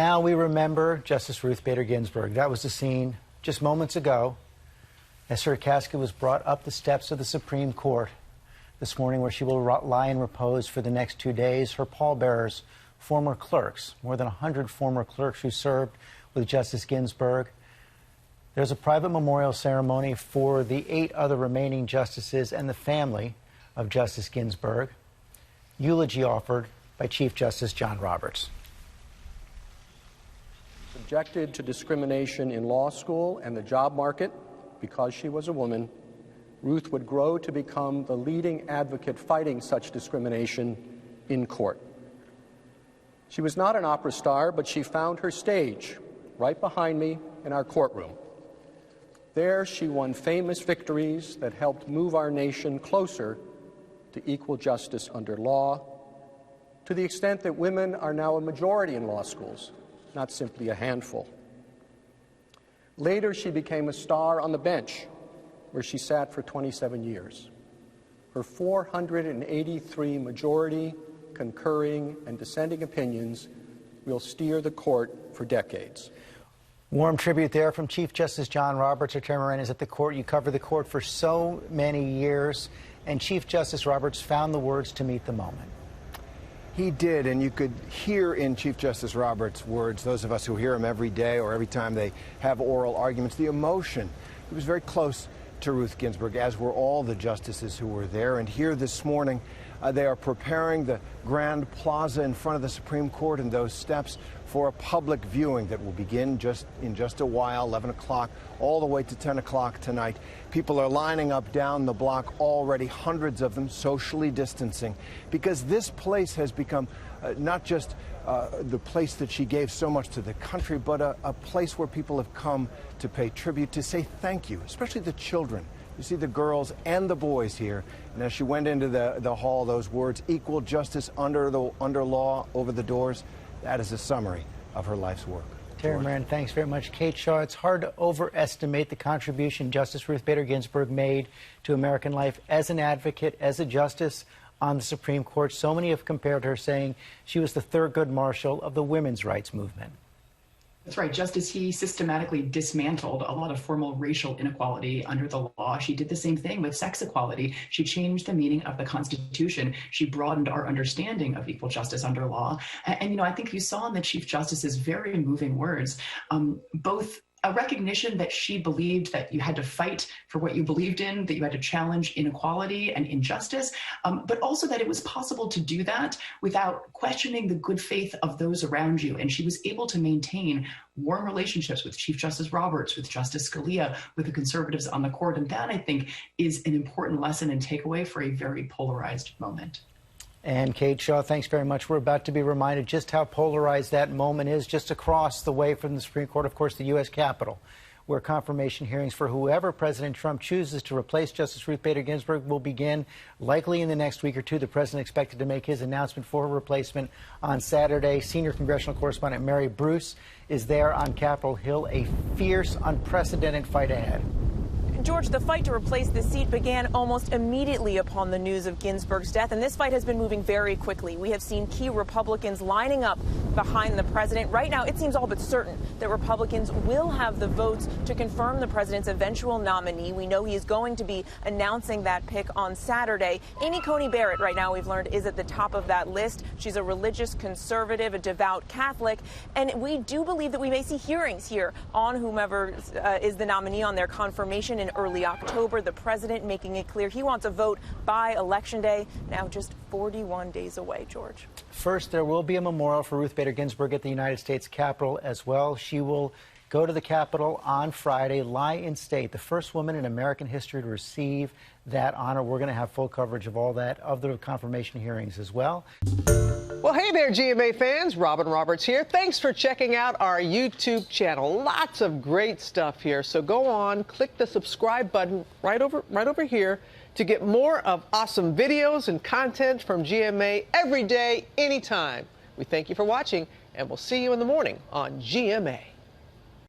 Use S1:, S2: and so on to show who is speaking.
S1: Now we remember Justice Ruth Bader Ginsburg. That was the scene just moments ago as her casket was brought up the steps of the Supreme Court this morning, where she will lie in repose for the next 2 days. Her pallbearers, former clerks, more than 100 former clerks who served with Justice Ginsburg. There's a private memorial ceremony for the 8 other remaining justices and the family of Justice Ginsburg. Eulogy offered by Chief Justice John Roberts.
S2: Subjected to discrimination in law school and the job market because she was a woman, Ruth would grow to become the leading advocate fighting such discrimination in court. She was not an opera star, but she found her stage right behind me in our courtroom. There she won famous victories that helped move our nation closer to equal justice under law, to the extent that women are now a majority in law schools, not simply a handful. Later, she became a star on the bench, where she sat for 27 years. Her 483 majority, concurring, and dissenting opinions will steer the court for decades.
S1: Warm tribute there from Chief Justice John Roberts. Our chairman is at the court. You covered the court for so many years, and Chief Justice Roberts found the words to meet the moment.
S3: He did, and you could hear in Chief Justice Roberts' words, those of us who hear him every day or every time they have oral arguments, the emotion. He was very close to Ruth Ginsburg, as were all the justices who were there. And here this morning, they are preparing the Grand Plaza in front of the Supreme Court and those steps for a public viewing that will begin in just a while, 11 o'clock, all the way to 10 o'clock tonight. People are lining up down the block already, hundreds of them, socially distancing, because this place has become not just the place that she gave so much to the country, but a place where people have come to pay tribute, to say thank you, especially the children. You see the girls and the boys here. And as she went into the hall, those words, equal justice under law, over the doors, that is a summary of her life's work.
S1: Terry Moran, thanks very much. Kate Shaw, it's hard to overestimate the contribution Justice Ruth Bader Ginsburg made to American life as an advocate, as a justice on the Supreme Court. So many have compared her, saying she was the Thurgood Marshall of the women's rights movement.
S4: That's right. Just as he systematically dismantled a lot of formal racial inequality under the law, she did the same thing with sex equality. She changed the meaning of the Constitution. She broadened our understanding of equal justice under law. And you know, I think you saw in the Chief Justice's very moving words, both a recognition that she believed that you had to fight for what you believed in, that you had to challenge inequality and injustice, but also that it was possible to do that without questioning the good faith of those around you. And she was able to maintain warm relationships with Chief Justice Roberts, with Justice Scalia, with the conservatives on the court. And that, I think, is an important lesson and takeaway for a very polarized moment.
S1: And Kate Shaw, thanks very much. We're about to be reminded just how polarized that moment is just across the way from the Supreme Court, of course, the U.S. Capitol, where confirmation hearings for whoever President Trump chooses to replace Justice Ruth Bader Ginsburg will begin likely in the next week or two. The president expected to make his announcement for her replacement on Saturday. Senior congressional correspondent Mary Bruce is there on Capitol Hill. A fierce, unprecedented fight ahead.
S5: George, the fight to replace the seat began almost immediately upon the news of Ginsburg's death, and this fight has been moving very quickly. We have seen key Republicans lining up behind the president. Right now, it seems all but certain that Republicans will have the votes to confirm the president's eventual nominee. We know he is going to be announcing that pick on Saturday. Amy Coney Barrett, right now, we've learned, is at the top of that list. She's a religious conservative, a devout Catholic, and we do believe that we may see hearings here on whomever is the nominee on their confirmation in early October. The president making it clear he wants a vote by Election Day, now just 41 days away, George.
S1: First, there will be a memorial for Ruth Bader Ginsburg at the United States Capitol as well. She will go to the Capitol on Friday, lie in state, the first woman in American history to receive that honor. We're going to have full coverage of all that, of the confirmation hearings as well.
S6: Well, hey there, GMA fans. Robin Roberts here. Thanks for checking out our YouTube channel. Lots of great stuff here. So go on, click the subscribe button right over here to get more of awesome videos and content from GMA every day, anytime. We thank you for watching, and we'll see you in the morning on GMA.